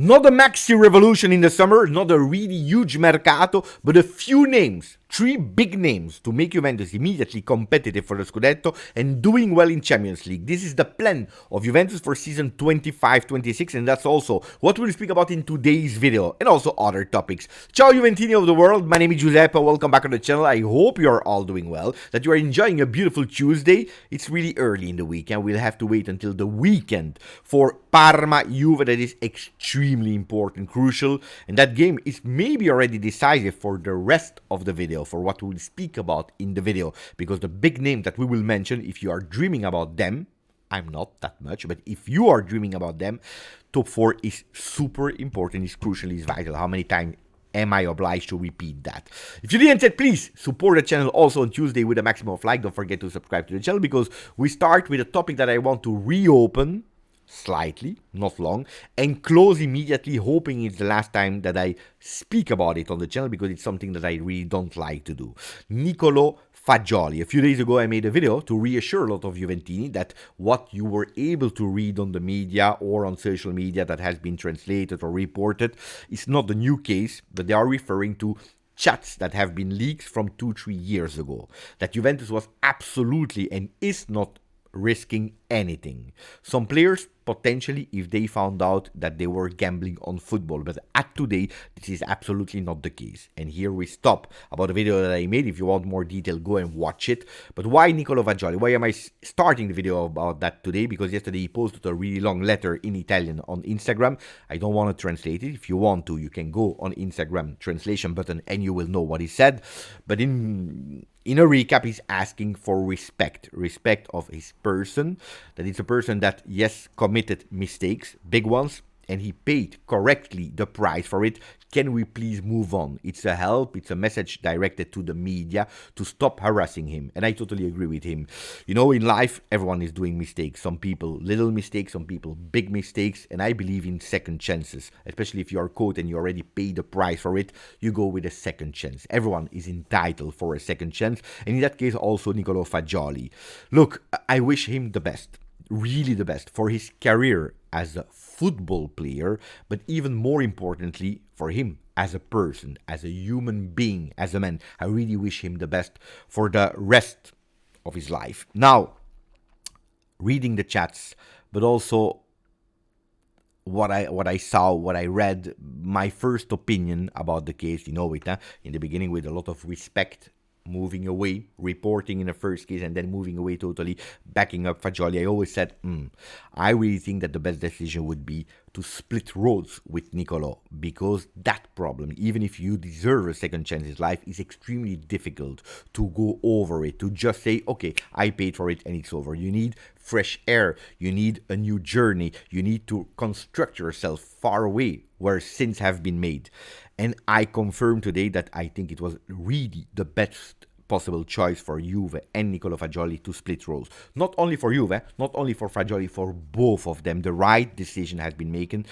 Not a maxi revolution in the summer, not a really huge Mercato, but a few names, 3 big names to make Juventus immediately competitive for the Scudetto and doing well in Champions League. This is the plan of Juventus for season 25-26, and that's also what we'll speak about in today's video, and also other topics. Ciao Juventini of the world, my name is Giuseppe, welcome back on the channel. I hope you're all doing well, that you are enjoying a beautiful Tuesday. It's really early in the week, and we'll have to wait until the weekend for Parma-Juve. That is extremely important, crucial, and that game is maybe already decisive for the rest of the video, for what we'll speak about in the video, because the big name that we will mention, if you are dreaming about them, I'm not that much, but if you are dreaming about them, top 4 is super important, is crucial, is vital. How many times am I obliged to repeat that? If you didn't yet, please support the channel also on Tuesday with a maximum of like. Don't forget to subscribe to the channel, because we start with a topic that I want to reopen slightly, not long, and close immediately, hoping it's the last time that I speak about it on the channel, because it's something that I really don't like to do. Niccolò Fagioli. A few days ago I made a video to reassure a lot of Juventini that what you were able to read on the media or on social media that has been translated or reported is not the new case, but they are referring to chats that have been leaked from 2-3 years ago, that Juventus was absolutely and is not risking anything. Some players potentially, if they found out that they were gambling on football, but at today this is absolutely not the case. And here we stop about the video that I made. If you want more detail, go and watch it. But why Niccolò Fagioli? Why am I starting the video about that today? Because yesterday he posted a really long letter in Italian on Instagram. I don't want to translate it. If you want to, you can go on Instagram translation button and you will know what he said. But in a recap, he's asking for respect of his person, that it's a person that, yes, committed mistakes, big ones, and he paid correctly the price for it. Can we please move on? It's a help, it's a message directed to the media to stop harassing him. And I totally agree with him. You know, in life, everyone is doing mistakes. Some people little mistakes, some people big mistakes. And I believe in second chances, especially if you are caught and you already paid the price for it, you go with a second chance. Everyone is entitled for a second chance. And in that case, also Niccolò Fagioli. Look, I wish him the best, really the best, for his career as a football player, but even more importantly for him as a person, as a human being, as a man. I really wish him the best for the rest of his life. Now, reading the chats, but also what I saw, what I read, my first opinion about the case, you know it, in the beginning with a lot of respect, moving away, reporting in the first case, and then moving away totally, backing up Fagioli. I always said, I really think that the best decision would be to split roads with Niccolò, because that problem, even if you deserve a second chance in life, is extremely difficult to go over it, to just say, okay, I paid for it and it's over. You need fresh air, you need a new journey, you need to construct yourself far away where sins have been made. And I confirm today that I think it was really the best possible choice for Juve and Niccolò Fagioli to split roles. Not only for Juve, not only for Fagioli, for both of them. The right decision has been made.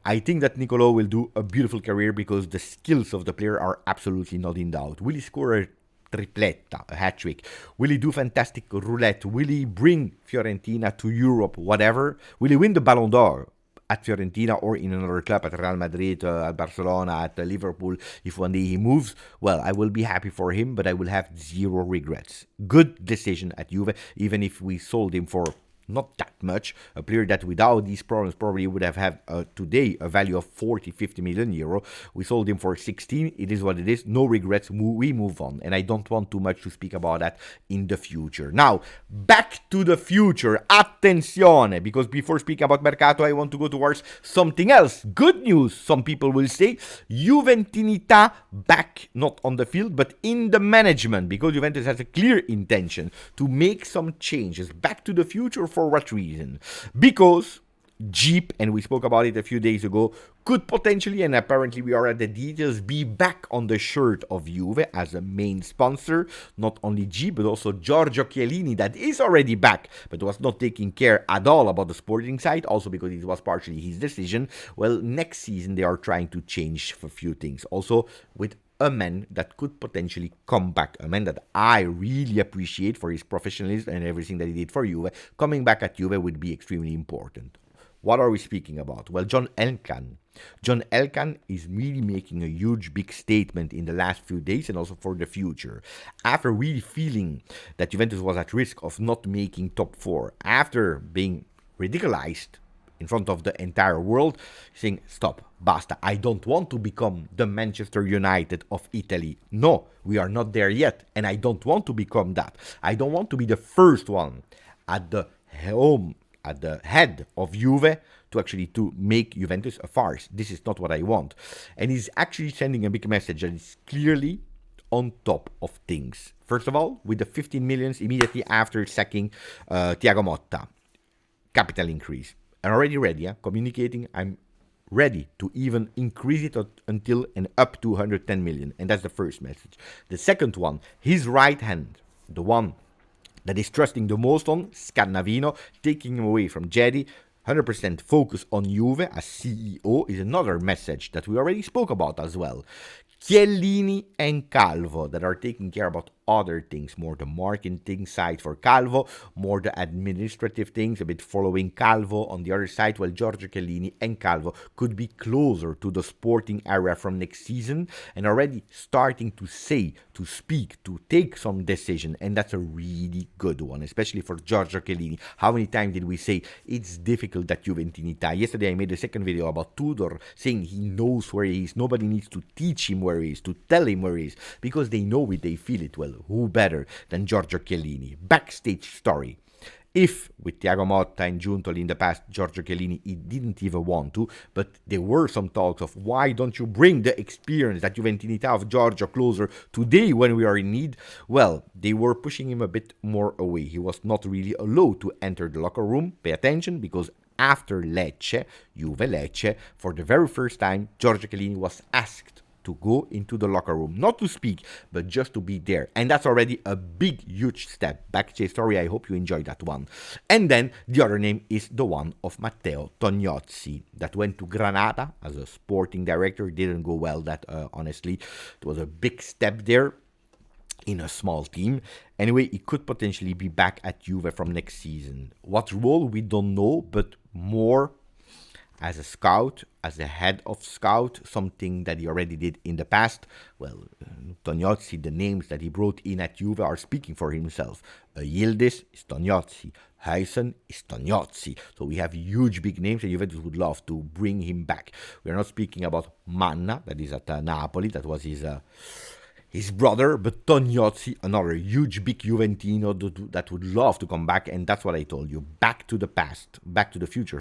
I think that Niccolò will do a beautiful career, because the skills of the player are absolutely not in doubt. Will he score a tripletta, a hat-trick? Will he do fantastic roulette? Will he bring Fiorentina to Europe, whatever? Will he win the Ballon d'Or at Fiorentina or in another club, at Real Madrid, at Barcelona, at Liverpool, if one day he moves? Well, I will be happy for him, but I will have zero regrets. Good decision at Juve, even if we sold him for not that much. A player that without these problems probably would have had today a value of 40-50 million euro. We sold him for 16. It is what it is. No regrets. We move on. And I don't want too much to speak about that in the future. Now, back to the future. Attenzione! Because before speaking about Mercato, I want to go towards something else. Good news, some people will say. Juventinità back, not on the field, but in the management. Because Juventus has a clear intention to make some changes. Back to the future. For what reason? Because Jeep, and we spoke about it a few days ago, could potentially, and apparently we are at the details, be back on the shirt of Juve as a main sponsor. Not only Jeep, but also Giorgio Chiellini, that is already back, but was not taking care at all about the sporting side, also because it was partially his decision. Well, next season they are trying to change a few things. Also with a man that could potentially come back, a man that I really appreciate for his professionalism and everything that he did for Juve. Coming back at Juve would be extremely important. What are we speaking about? Well, John Elkann. John Elkann is really making a huge, big statement in the last few days and also for the future. After really feeling that Juventus was at risk of not making top 4, after being ridiculized in front of the entire world, saying, stop, basta, I don't want to become the Manchester United of Italy. No, we are not there yet, and I don't want to become that. I don't want to be the first one at the head of Juve to make Juventus a farce. This is not what I want. And he's actually sending a big message that is clearly on top of things. First of all, with the 15 millions immediately after sacking Thiago Motta. Capital increase. I'm already ready, communicating. I'm ready to even increase it until and up to 110 million. And that's the first message. The second one, his right hand, the one that is trusting the most on, Scannavino, taking him away from Jedi, 100% focus on Juve as CEO is another message that we already spoke about as well. Chiellini and Calvo that are taking care about other things, more the marketing side for Calvo, more the administrative things, a bit following Calvo on the other side, while Giorgio Chiellini and Calvo could be closer to the sporting area from next season and already starting to say, to speak, to take some decision, and that's a really good one, especially for Giorgio Chiellini. How many times did we say it's difficult that Juventini tie? Yesterday I made a second video about Tudor saying he knows where he is. Nobody needs to teach him where he is, to tell him where he is, because they know it, they feel it. Well, who better than Giorgio Chiellini? Backstage story. If with Thiago Motta and Giuntoli in the past, Giorgio Chiellini, he didn't even want to, but there were some talks of why don't you bring the experience that Juventini of Giorgio closer today when we are in need? Well, they were pushing him a bit more away. He was not really allowed to enter the locker room. Pay attention, because after Lecce, Juve Lecce, for the very first time, Giorgio Chiellini was asked to go into the locker room, not to speak, but just to be there. And that's already a big, huge step. Backstage story, I hope you enjoyed that one. And then the other name is the one of Matteo Tognozzi, that went to Granada as a sporting director. Didn't go well, that honestly. It was a big step there in a small team. Anyway, he could potentially be back at Juve from next season. What role, we don't know, but more as a scout, as a head of scout, something that he already did in the past. Well, Tognozzi, the names that he brought in at Juve are speaking for himself. Yildiz is Tognozzi. Huysen is Tognozzi. So we have huge big names and Juventus would love to bring him back. We are not speaking about Manna, that is at Napoli, that was his brother, but Tognozzi, another huge big Juventino that would love to come back, and that's what I told you. Back to the future,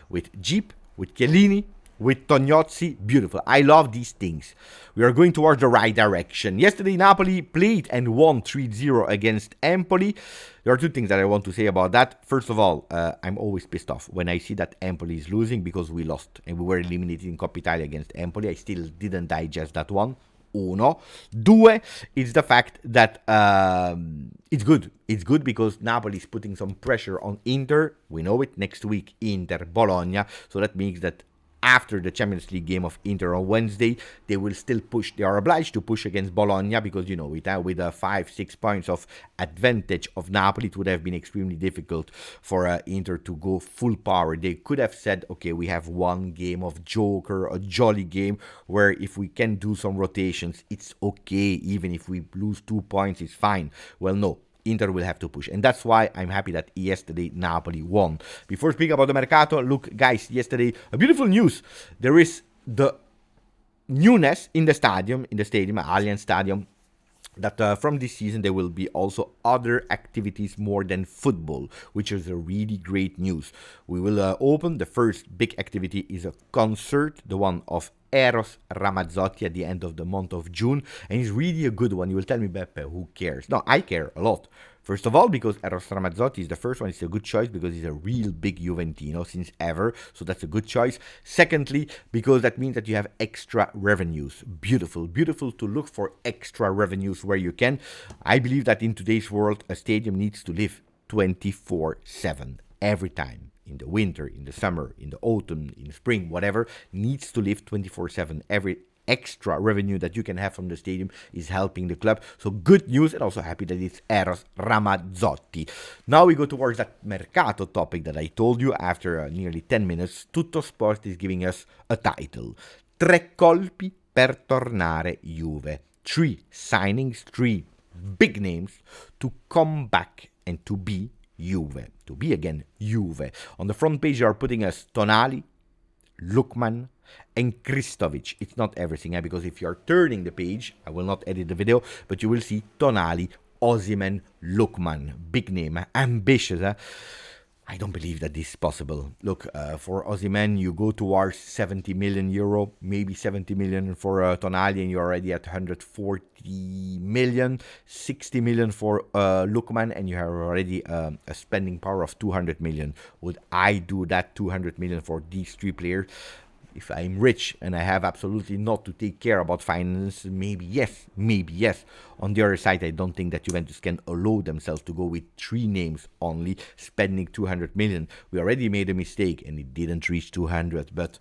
with Jeep, with Chiellini, with Tognozzi. Beautiful. I love these things. We are going towards the right direction. Yesterday, Napoli played and won 3-0 against Empoli. There are two things that I want to say about that. First of all, I'm always pissed off when I see that Empoli is losing because we lost and we were eliminated in Coppa Italia against Empoli. I still didn't digest that one. Uno. Due, it's the fact that it's good. It's good because Napoli is putting some pressure on Inter. We know it. Next week, Inter, Bologna. So that means that after the Champions League game of Inter on Wednesday, they will still push. They are obliged to push against Bologna because, with 5-6 points of advantage of Napoli, it would have been extremely difficult for Inter to go full power. They could have said, okay, we have one game of Joker, a jolly game, where if we can do some rotations, it's okay. Even if we lose 2 points, it's fine. Well, no. Inter will have to push, and that's why I'm happy that yesterday Napoli won. Before speaking about the Mercato, look, guys, yesterday, a beautiful news. There is the newness in the stadium, Allianz Stadium, that from this season there will be also other activities more than football, which is a really great news. We will open, the first big activity is a concert, the one of Eros Ramazzotti at the end of the month of June, and it's really a good one. You will tell me, Beppe, who cares? No, I care a lot. First of all, because Eros Ramazzotti is the first one, it's a good choice because he's a real big Juventino since ever, so that's a good choice. Secondly, because that means that you have extra revenues. Beautiful, beautiful to look for extra revenues where you can. I believe that in today's world, a stadium needs to live 24/7, every time. In the winter, in the summer, in the autumn, in the spring, whatever, needs to live 24/7 extra revenue that you can have from the stadium is helping the club. So good news, and also happy that it's Eros Ramazzotti. Now we go towards that Mercato topic that I told you after nearly 10 minutes. Tutto Sport is giving us a title. 3 colpi per tornare Juve. 3 signings, 3 big names to come back and to be Juve. To be again Juve. On the front page, they are putting us Tonali, Lookman, and Kristovic. It's not everything, because if you're turning the page, I will not edit the video, but you will see Tonali, Osimhen, Lookman. Big name, ambitious. I don't believe that this is possible. Look, for Osimhen, you go towards 70 million euro, maybe 70 million for Tonali, and you're already at 140 million, 60 million for Lookman, and you have already a spending power of 200 million. Would I do that 200 million for these 3 players? If I'm rich and I have absolutely not to take care about finance, maybe yes, maybe yes. On the other side, I don't think that Juventus can allow themselves to go with 3 names only, spending 200 million. We already made a mistake and it didn't reach 200, but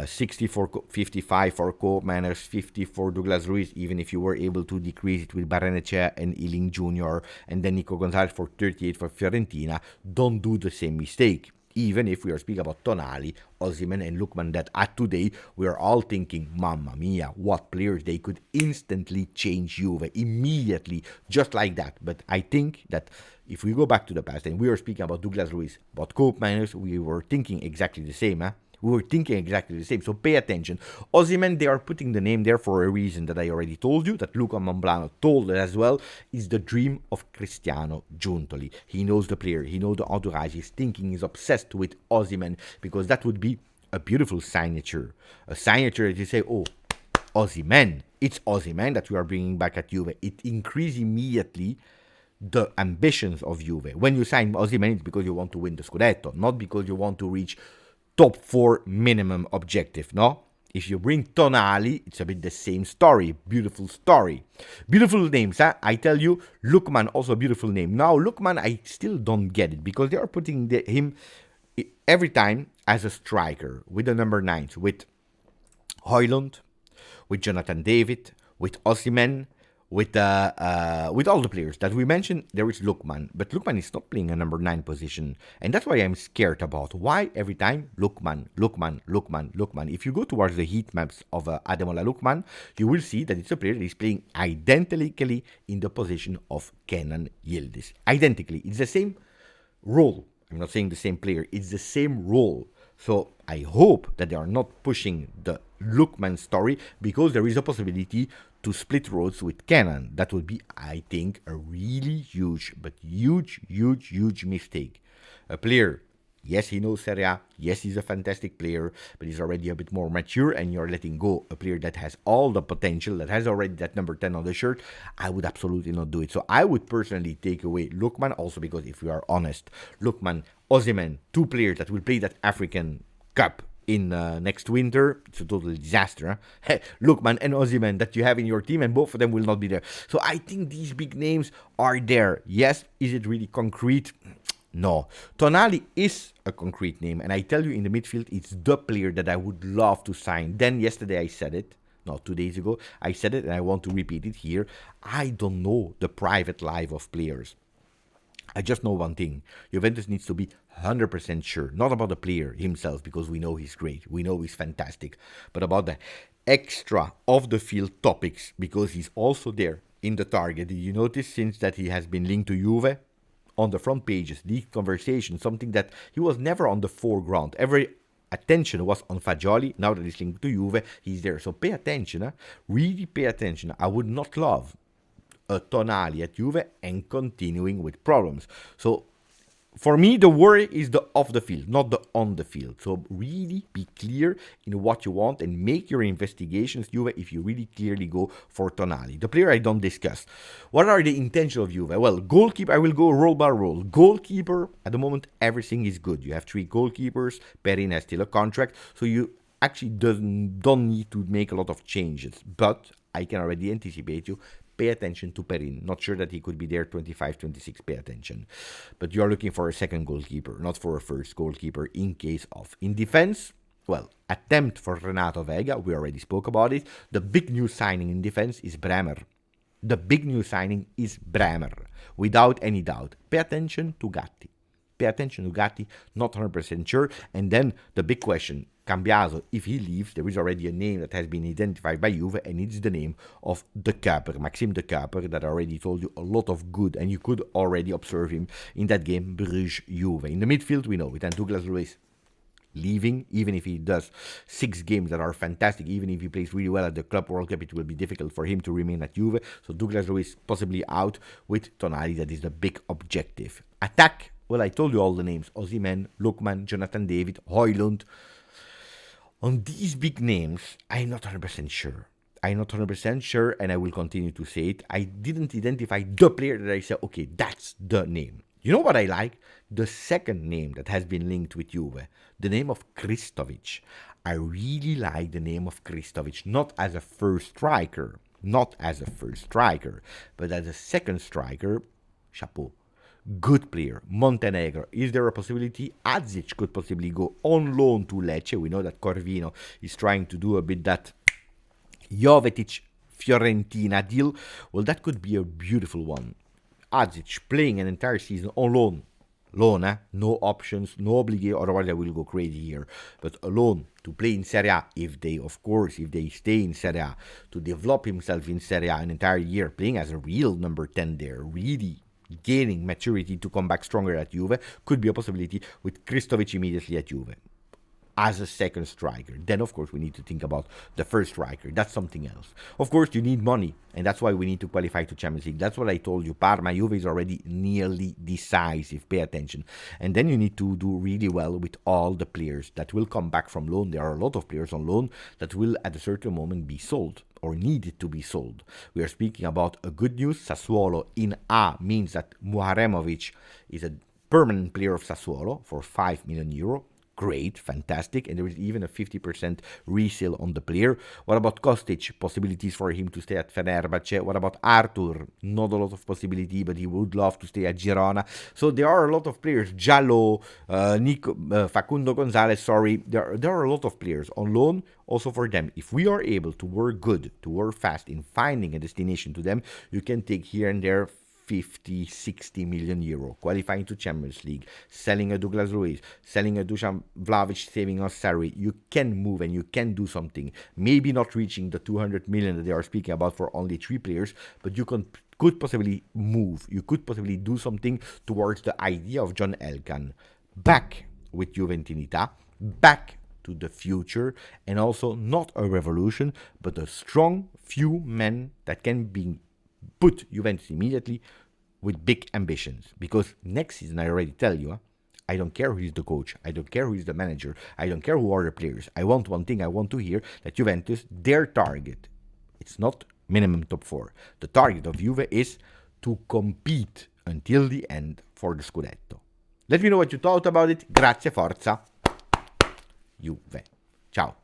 60 for 55 for Koopmeiners, 50 for Douglas Luiz, even if you were able to decrease it with Barrenechea and Ealing Jr., and then Nico Gonzalez for 38 for Fiorentina. Don't do the same mistake. Even if we are speaking about Tonali, Osimhen, and Lookman, that at today we are all thinking, mamma mia, what players, they could instantly change Juve immediately, just like that. But I think that if we go back to the past and we were speaking about Douglas Luiz, about Koopmeiners, we were thinking exactly the same, We were thinking exactly the same, so pay attention. Osimhen, they are putting the name there for a reason that I already told you, that Luca Mamblano told it as well, is the dream of Cristiano Giuntoli. He knows the player, he knows the entourage, he's thinking, he's obsessed with Osimhen, because that would be a beautiful signature. A signature that you say, oh, Osimhen, it's Osimhen that we are bringing back at Juve. It increases immediately the ambitions of Juve. When you sign Osimhen, it's because you want to win the Scudetto, not because you want to reach top 4 minimum objective, no? If you bring Tonali, it's a bit the same story. Beautiful story. Beautiful names, I tell you. Lookman, also a beautiful name. Now, Lookman, I still don't get it, because they are putting him every time as a striker with the number 9s, with Højlund, with Jonathan David, with Osimhen, with all the players that we mentioned. There is Lookman, but Lookman is not playing a number 9 position, and that's why I'm scared about. Why every time Lookman, Lookman, Lookman, Lookman? If you go towards the heat maps of Ademola Lookman, you will see that it's a player that is playing identically in the position of Kenan Yildiz. Identically, it's the same role. I'm not saying the same player, it's the same role. So I hope that they are not pushing the Lookman story, because there is a possibility to split roads with Kenan. That would be, I think, a really huge, but huge mistake. A player, yes, he knows Serie A, yes, he's a fantastic player, but he's already a bit more mature, and you're letting go a player that has all the potential, that has already that number 10 on the shirt. I would absolutely not do it. So I would personally take away Lookman, also because if we are honest, Lookman, Osimhen, 2 players that will play that African Cup in next winter, it's a total disaster. Lookman and Osimhen that you have in your team, and both of them will not be there. So I think these big names are there. Yes, is it really concrete? No. Tonali is a concrete name, and I tell you, in the midfield, it's the player that I would love to sign. Then yesterday I said it. No, 2 days ago I said it, and I want to repeat it here. I don't know the private life of players. I just know one thing. Juventus needs to be 100% sure, not about the player himself, because we know he's great, we know he's fantastic, but about the extra off-the-field topics, because he's also there in the target. Did you notice, since that he has been linked to Juve, on the front pages, these conversations, something that he was never on the foreground. Every attention was on Fagioli. Now that he's linked to Juve, he's there. So pay attention, really pay attention. I would not love a Tonali at Juve and continuing with problems. So for me, the worry is the off the field, not the on the field. So really be clear in what you want and make your investigations, Juve, if you really clearly go for Tonali. The player I don't discuss. What are the intentions of Juve? Well, goalkeeper, I will go roll by roll. Goalkeeper, at the moment, everything is good. You have 3 goalkeepers. Perin has still a contract, so you actually don't need to make a lot of changes. But I can already anticipate you. Pay attention to Perin. Not sure that he could be there 25, 26. Pay attention. But you are looking for a second goalkeeper, not for a first goalkeeper in case of. In defense, well, attempt for Renato Vega, we already spoke about it. The big new signing in defense is Bremer. The big new signing is Bremer, without any doubt. Pay attention to Gatti. Pay attention to Gatti, not 100% sure. And then the big question, Cambiaso, if he leaves, there is already a name that has been identified by Juve, and it's the name of De Kuiper, Maxime De Kuiper, that I already told you a lot of good, and you could already observe him in that game, Bruges-Juve. In the midfield, we know it, and Douglas Luiz leaving, even if he does 6 games that are fantastic, even if he plays really well at the Club World Cup, it will be difficult for him to remain at Juve. So Douglas Luiz possibly out with Tonali. That is the big objective. Attack, well, I told you all the names. Osimhen, Lookman, Jonathan David, Højlund. On these big names, I'm not 100% sure. I'm not 100% sure, and I will continue to say it. I didn't identify the player that I said, okay, that's the name. You know what I like? The second name that has been linked with Juve, the name of Kristovic. I really like the name of Kristovic, not as a first striker, but as a second striker. Chapeau. Good player. Montenegro. Is there a possibility? Adzic could possibly go on loan to Lecce. We know that Corvino is trying to do a bit that Jovetic Fiorentina deal. Well, that could be a beautiful one. Adzic playing an entire season on loan. No options, no obligation, otherwise I will go crazy here. But alone to play in Serie A, if they stay in Serie A, to develop himself in Serie A an entire year, playing as a real number 10 there, really gaining maturity to come back stronger at Juve, could be a possibility with Kristovic immediately at Juve as a second striker. Then, of course, we need to think about the first striker. That's something else. Of course, you need money, and that's why we need to qualify to Champions League. That's what I told you. Parma, Juve is already nearly decisive. Pay attention. And then you need to do really well with all the players that will come back from loan. There are a lot of players on loan that will, at a certain moment, be sold or needed to be sold. We are speaking about a good news. Sassuolo in A means that Muharemovic is a permanent player of Sassuolo for 5 million euro. Great, fantastic, and there is even a 50% resale on the player. What about Kostic? Possibilities for him to stay at Fenerbahce. What about Arthur? Not a lot of possibility, but he would love to stay at Girona. So there are a lot of players. Giallo, Facundo Gonzalez, there are a lot of players on loan also for them. If we are able to work good, to work fast in finding a destination to them, you can take here and there 50, 60 million euro, qualifying to Champions League, selling a Douglas Luiz, selling a Dusan Vlahovic, saving us salary. You can move and you can do something. Maybe not reaching the 200 million that they are speaking about for only 3 players, but you could possibly move. You could possibly do something towards the idea of John Elkann. Back with Juventinità, back to the future, and also not a revolution, but a strong few men that can be put Juventus immediately with big ambitions. Because next season, I already tell you, I don't care who is the coach, I don't care who is the manager, I don't care who are the players. I want one thing, I want to hear that Juventus, their target, it's not minimum top 4. The target of Juve is to compete until the end for the Scudetto. Let me know what you thought about it. Grazie, forza, Juve. Ciao.